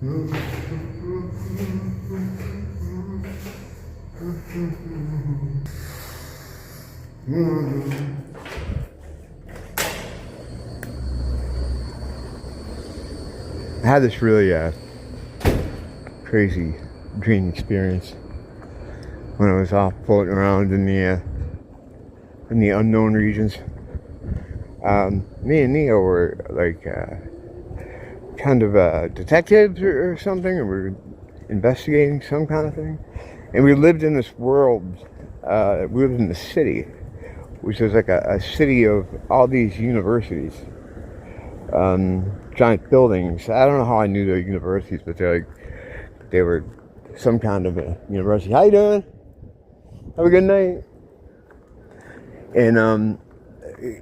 I had this really crazy dream experience when I was off floating around in the unknown regions. Me and Neo were like kind of detectives or something, and we were investigating some kind of thing. And we lived in this world. We lived in the city, which was like a city of all these universities. Giant buildings. I don't know how I knew they were universities, but they were some kind of a university. How you doing? Have a good night. And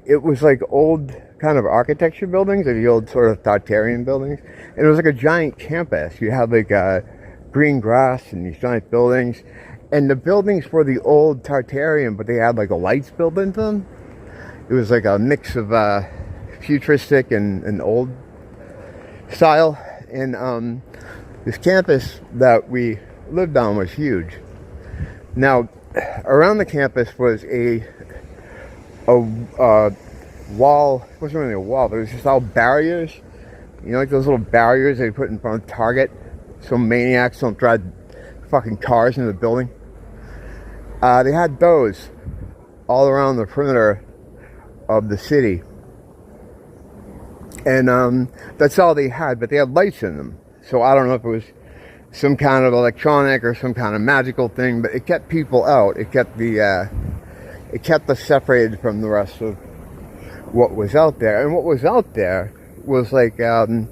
it was like old kind of architecture buildings, like the old sort of Tartarian buildings. And it was like a giant campus. You had like green grass and these giant buildings. And the buildings were the old Tartarian, but they had like a lights built into them. It was like a mix of futuristic and old style. And this campus that we lived on was huge. Now, around the campus was a wall. It wasn't really a wall, but it was just all barriers. You know, like those little barriers they put in front of Target so maniacs don't drive fucking cars into the building. They had those all around the perimeter of the city. And that's all they had, but they had lights in them. So I don't know if it was some kind of electronic or some kind of magical thing, but it kept people out. It kept us separated from the rest of what was out there. And what was out there was like a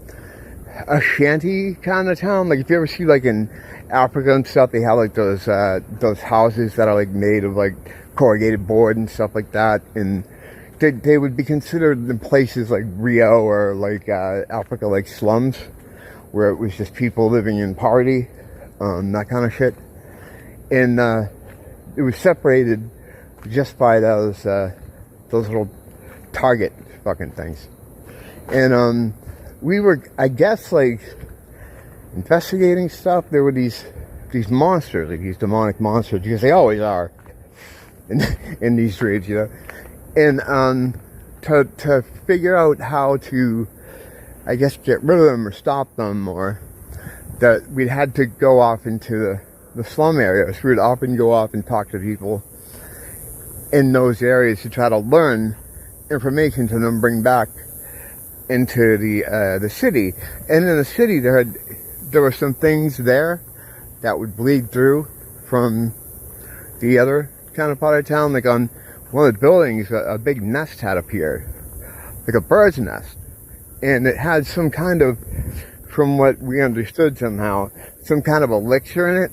shanty kind of town. Like if you ever see like in Africa and stuff, they have like those houses that are like made of like corrugated board and stuff like that. And they would be considered in places like Rio or like Africa, like slums, where it was just people living in poverty, that kind of shit. And it was separated just by those little Target fucking things. And we were, I guess, like investigating stuff. There were these monsters, like these demonic monsters, because they always are in these dreams, you know. And to figure out how to, I guess, get rid of them or stop them, or that we had to go off into the slum areas. We would often go off and talk to people in those areas to try to learn information to then bring back into the city. And in the city, there were some things there that would bleed through from the other kind of part of town. Like on one of the buildings, a big nest had appeared, like a bird's nest. And it had some kind of, from what we understood somehow, some kind of elixir in it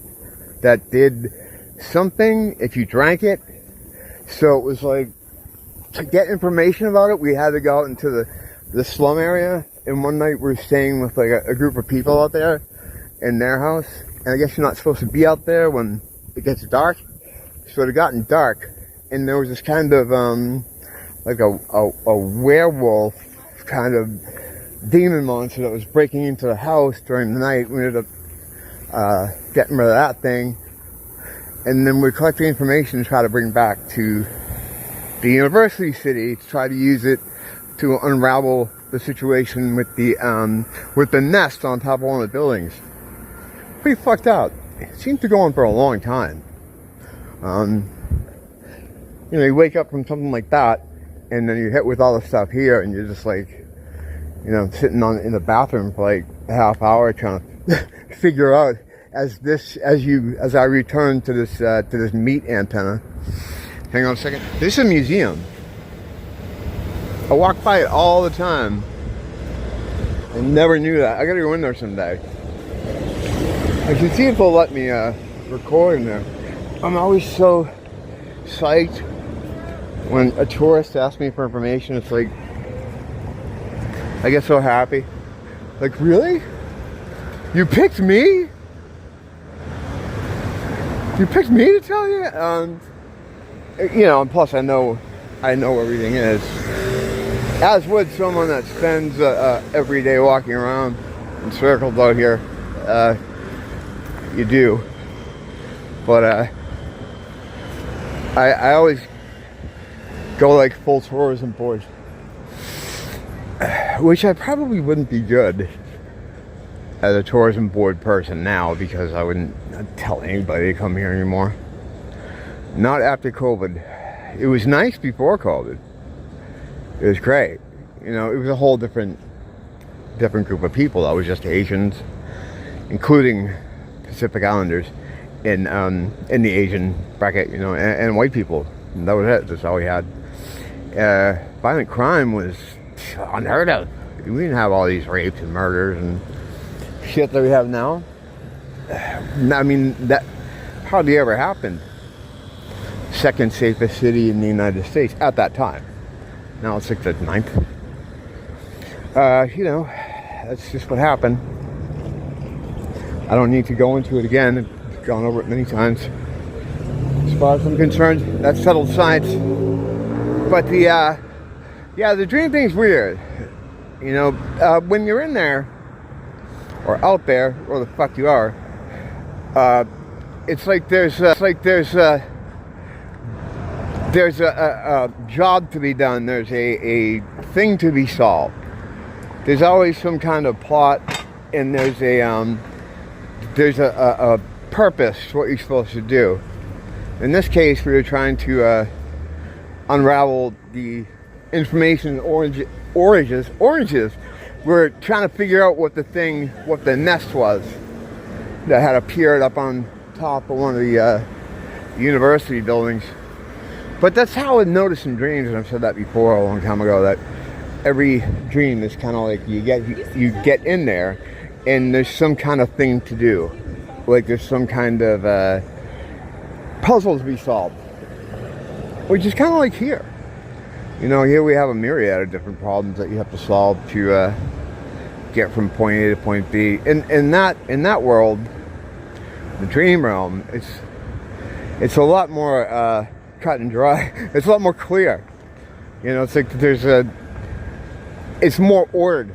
that did something if you drank it. So it was like, to get information about it, we had to go out into the slum area. And one night we were staying with like a group of people out there in their house. And I guess you're not supposed to be out there when it gets dark. So it had gotten dark. And there was this kind of, like a werewolf kind of demon monster that was breaking into the house during the night. We ended up getting rid of that thing. And then we collected information to try to bring back to the university city to try to use it to unravel the situation with the nest on top of one of the buildings. Pretty fucked up. It seemed to go on for a long time. You know, you wake up from something like that, and then you're hit with all the stuff here, and you're just like, you know, sitting in the bathroom for like a half hour trying to figure out as I return to this meat antenna. Hang on a second. This is a museum. I walk by it all the time. I never knew that. I gotta go in there someday. I should see if they'll let me record in there. I'm always so psyched when a tourist asks me for information. It's like, I get so happy. Like, really? You picked me? You picked me to tell you? You know, and plus I know everything is. As would someone that spends every day walking around in circles out here. you do. But I always go like full tourism board, which I probably wouldn't be good as a tourism board person now, because I wouldn't tell anybody to come here anymore. Not after COVID. It was nice before COVID. It was great. You know, it was a whole different group of people. That was just Asians, including Pacific Islanders in the Asian bracket, you know, and white people. And that was it. That's all we had. Violent crime was unheard of. We didn't have all these rapes and murders and shit that we have now. I mean, that hardly ever happened. Second safest city in the United States at that time. Now it's like the 9th. You know, that's just what happened. I don't need to go into it again. I've gone over it many times. As far as I'm concerned, that's settled science. But the dream thing's weird. You know, when you're in there, or out there, or the fuck you are, it's like there's a job to be done. There's a thing to be solved. There's always some kind of plot, and there's a purpose to what you're supposed to do. In this case, we were trying to unravel the information oranges. We're trying to figure out what the nest was that had appeared up on top of one of the university buildings. But that's how I noticed in dreams, and I've said that before a long time ago, that every dream is kind of like you get in there, and there's some kind of thing to do. Like there's some kind of puzzle to be solved, which is kind of like here. You know, here we have a myriad of different problems that you have to solve to get from point A to point B. In that world, the dream realm, it's a lot more cut and dry. It's a lot more clear. You know, it's like it's more ordered.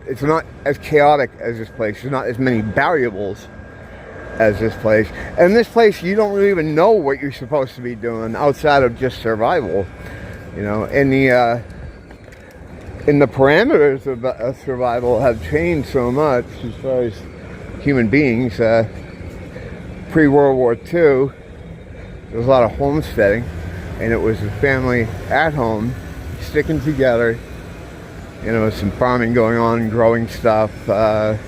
It's not as chaotic as this place. There's not as many variables as this place. And this place, you don't really even know what you're supposed to be doing outside of just survival. You know, and the parameters of survival have changed so much as far as human beings. Pre-World War II, there was a lot of homesteading, and it was a family at home, sticking together. You know, some farming going on, growing stuff. But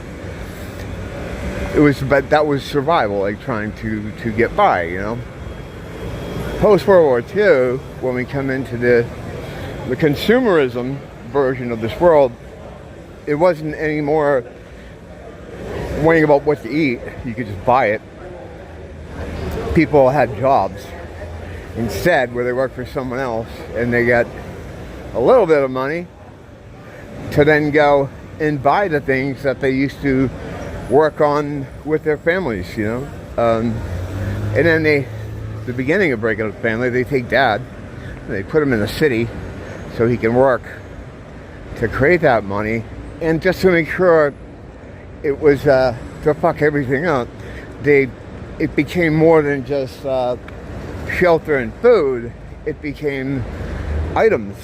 that was survival, like trying to get by, you know. Post-World War II, when we come into the consumerism version of this world, it wasn't anymore worrying about what to eat. You could just buy it. People had jobs instead where they worked for someone else, and they got a little bit of money to then go and buy the things that they used to work on with their families, you know. And then the beginning of breaking up the family, they take dad and they put him in the city so he can work to create that money, and just to make sure it was to fuck everything up, it became more than just shelter and food. It became items,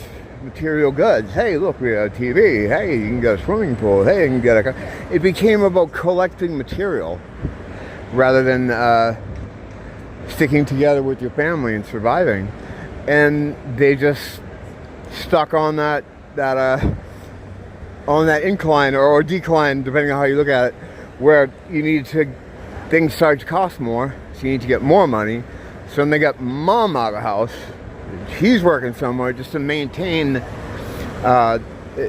material goods. Hey, look, we have a TV. Hey, you can get a swimming pool. Hey, you can get a car. It became about collecting material rather than sticking together with your family and surviving. And they just stuck on that incline or decline, depending on how you look at it, where things started to cost more, so you need to get more money. So then they got mom out of the house. She's working somewhere just to maintain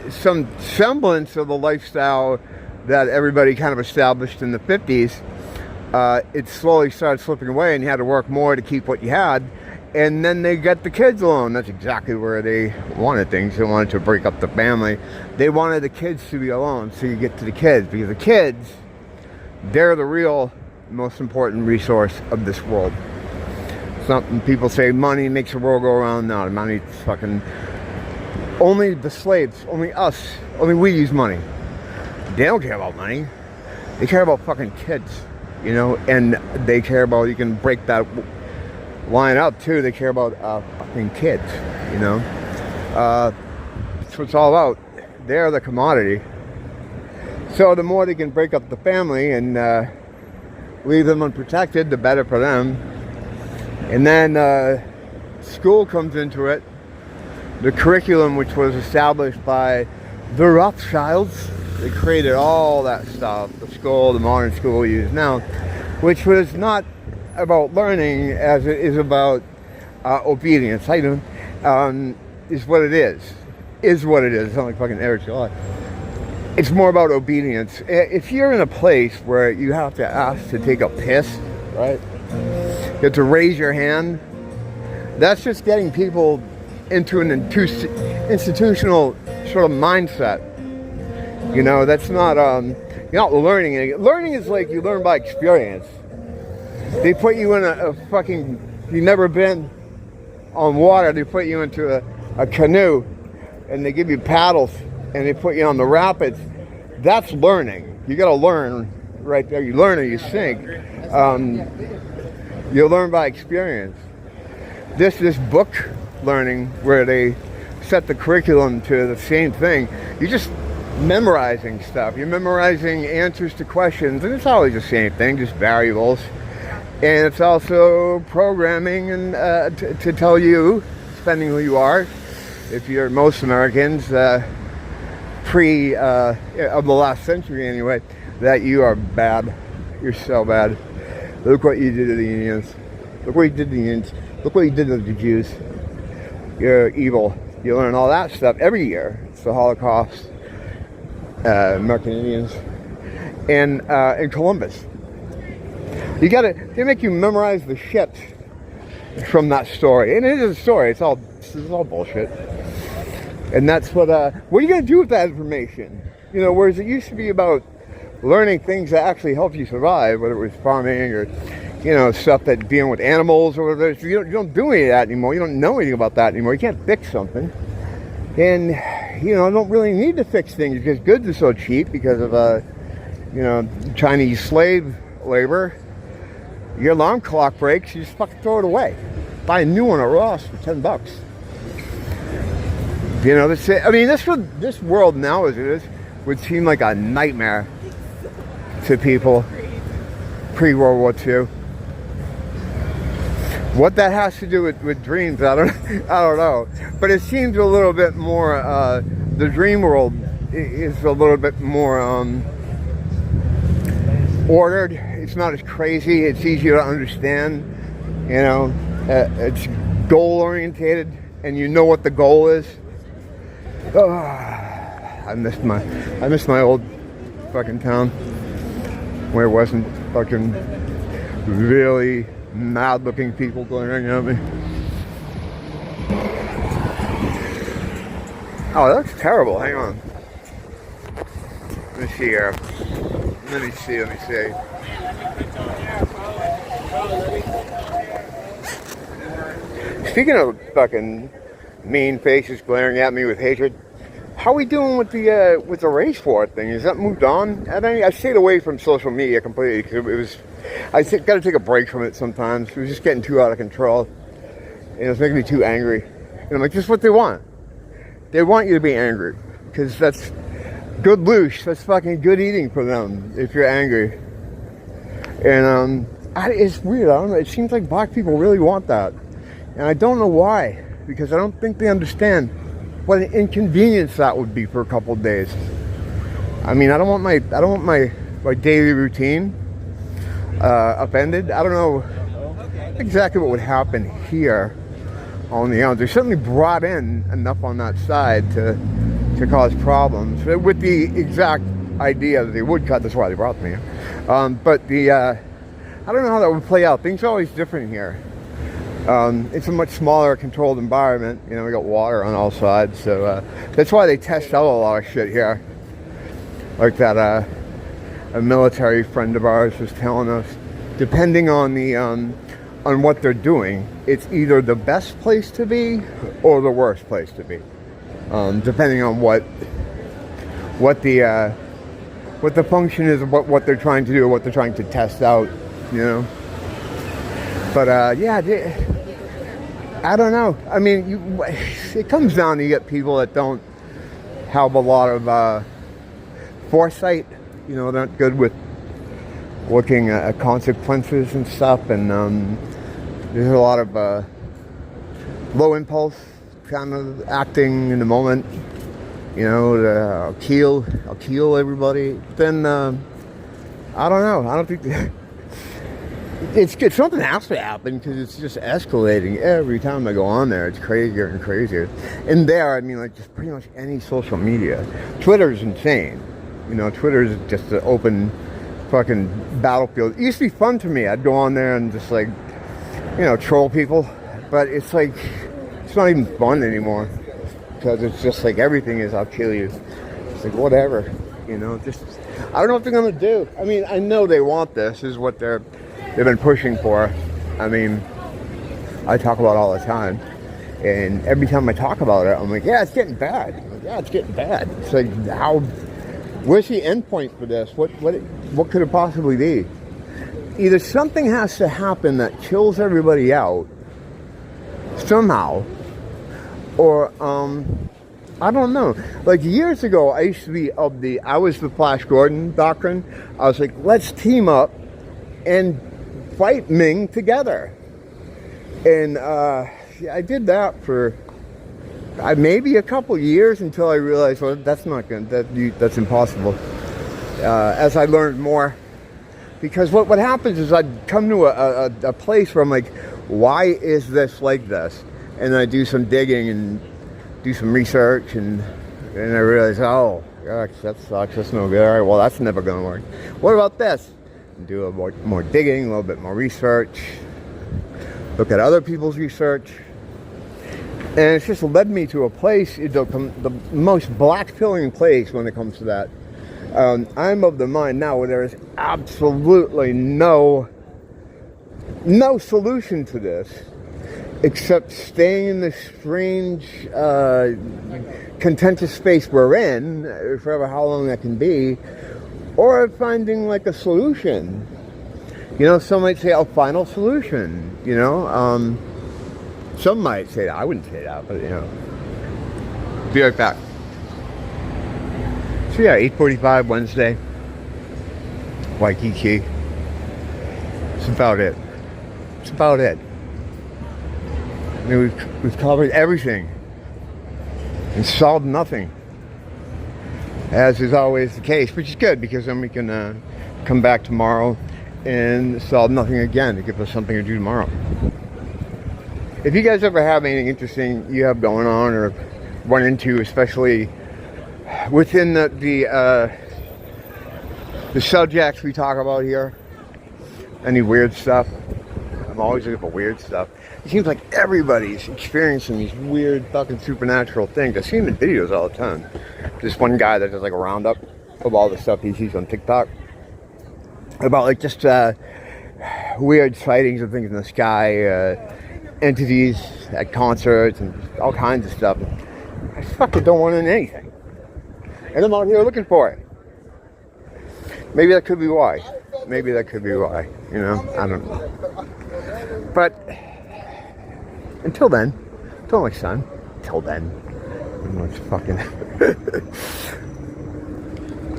some semblance of the lifestyle that everybody kind of established in the 50s. It slowly started slipping away, and you had to work more to keep what you had. And then they got the kids alone. That's exactly where they wanted things. They wanted to break up the family. They wanted the kids to be alone, so you get to the kids, because the kids, they're the real most important resource of this world. Something people say money makes the world go around. No, money's fucking... Only the slaves, only us, only we use money. They don't care about money. They care about fucking kids, you know, and they care about, you can break that line up too, they care about fucking kids, you know. That's what it's all about. They're the commodity. So the more they can break up the family and leave them unprotected, the better for them. And then school comes into it. The curriculum, which was established by the Rothschilds, they created all that stuff, the school, the modern school we use now, which was not about learning as it is about obedience. How you doing? Is what it is. Is what it is. It's not like fucking Eric Shaw. It's more about obedience. If you're in a place where you have to ask to take a piss, right? You have to raise your hand. That's just getting people into an institutional sort of mindset. You know, that's not, you're not learning. Learning is like you learn by experience. They put you in a fucking, you've never been on water, they put you into a canoe and they give you paddles and they put you on the rapids. That's learning. You gotta learn right there. You learn or you sink. You learn by experience. This book learning where they set the curriculum to the same thing, you're just memorizing stuff. You're memorizing answers to questions, and it's always the same thing, just variables. And it's also programming and to tell you, depending who you are, if you're most Americans, of the last century anyway, that you are bad. You're so bad. Look what you did to the Indians. Look what you did to the Indians. Look what you did to the Jews. You're evil. You learn all that stuff every year. It's the Holocaust, American Indians, and Columbus. They make you memorize the shit from that story. And it is a story. It's all bullshit. And that's what are you going to do with that information? You know, whereas it used to be about learning things that actually help you survive, whether it was farming or, you know, stuff that dealing with animals or whatever. You don't do any of that anymore. You don't know anything about that anymore. You can't fix something. And, you know, don't really need to fix things because goods are so cheap because of, you know, Chinese slave labor. Your alarm clock breaks, you just fucking throw it away. Buy a new one at Ross for $10. You know, that's it. I mean, this world now as it is would seem like a nightmare to people pre-World War II. What that has to do with dreams, I don't know. But it seems a little bit more, the dream world is a little bit more ordered. It's not as crazy. It's easier to understand. You know, it's goal orientated, and you know what the goal is. Oh, I missed my old fucking town where it wasn't fucking really mad looking people glaring at me. Oh, that looks terrible. Hang on. Let me see here. Let me see. Speaking of fucking mean faces glaring at me with hatred, how are we doing with the race war thing? Has that moved on? I stayed away from social media completely because I got to take a break from it sometimes. It was just getting too out of control. And it was making me too angry. And I'm like, this is what they want. They want you to be angry because that's good loosh. That's fucking good eating for them if you're angry. And it's weird. I don't know. It seems like black people really want that, and I don't know why. Because I don't think they understand what an inconvenience that would be for a couple of days. I mean, I don't want my daily routine upended. I don't know exactly what would happen here on the islands. They certainly brought in enough on that side to cause problems with the exact idea that they would cut. That's why they brought me here. But I don't know how that would play out. Things are always different here. It's a much smaller, controlled environment. You know, we got water on all sides, so that's why they test out a lot of shit here. Like that, a military friend of ours was telling us, depending on the on what they're doing, it's either the best place to be or the worst place to be, depending on what what the function is of what they're trying to do, what they're trying to test out, you know. But yeah, I don't know. I mean, it comes down to you get people that don't have a lot of foresight. You know, they're not good with looking at consequences and stuff, and there's a lot of low impulse kind of acting in the moment. You know, I'll kill everybody. Then I don't know. I don't think it's something has to happen, because it's just escalating every time I go on there. It's crazier and crazier. And there, I mean, like just pretty much any social media. Twitter's insane. You know, Twitter's just an open fucking battlefield. It used to be fun to me. I'd go on there and just like, you know, troll people. But it's like, it's not even fun anymore, because it's just like everything is, I'll kill you. It's like, whatever, you know, just, I don't know what they're going to do. I mean, I know they want this. This is what they've been pushing for. I mean, I talk about it all the time. And every time I talk about it, I'm like, yeah, it's getting bad. I'm like, yeah, it's getting bad. It's like, where's the end point for this? What could it possibly be? Either something has to happen that kills everybody out somehow, or I don't know. Like years ago, I used to be I was the Flash Gordon doctrine. I was like, let's team up and fight Ming together. And I did that for maybe a couple years, until I realized, well, that's not good. That's impossible. As I learned more, because what happens is I'd come to a place where I'm like, why is this like this? And I do some digging and do some research, and I realize, oh gosh, that sucks. That's no good. All right, well, that's never going to work. What about this? Do a little more digging, a little bit more research. Look at other people's research. And it's just led me to a place, the most black-pilling place when it comes to that. I'm of the mind now where there is absolutely no solution to this, except staying in this strange, contentious space we're in, forever how long that can be, or finding like a solution. You know, some might say a final solution, you know. Some might say that. I wouldn't say that, but you know. Be right back. So yeah, 8:45 Wednesday, Waikiki. That's about it. That's about it. I mean, we've covered everything and solved nothing, as is always the case, which is good, because then we can come back tomorrow and solve nothing again to give us something to do tomorrow. If you guys ever have anything interesting you have going on or run into, especially within the subjects we talk about here, any weird stuff, I'm always looking for weird stuff. It seems like everybody's experiencing these weird fucking supernatural things. I see them in videos all the time. This one guy that does like a roundup of all the stuff he sees on TikTok about like just weird sightings of things in the sky, entities at concerts and all kinds of stuff. I fucking don't want anything, and I'm out here looking for it. Maybe that could be why. Maybe that could be why. You know, I don't know. But until then, until next time, until then, it's fucking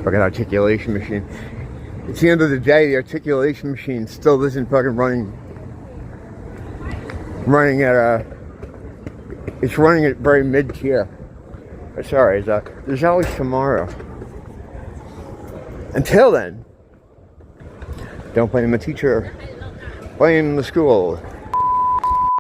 fucking articulation machine. It's the end of the day. The articulation machine still isn't fucking running at it's running at very mid-tier. Sorry, there's always tomorrow. Until then, don't blame the teacher, blame the school.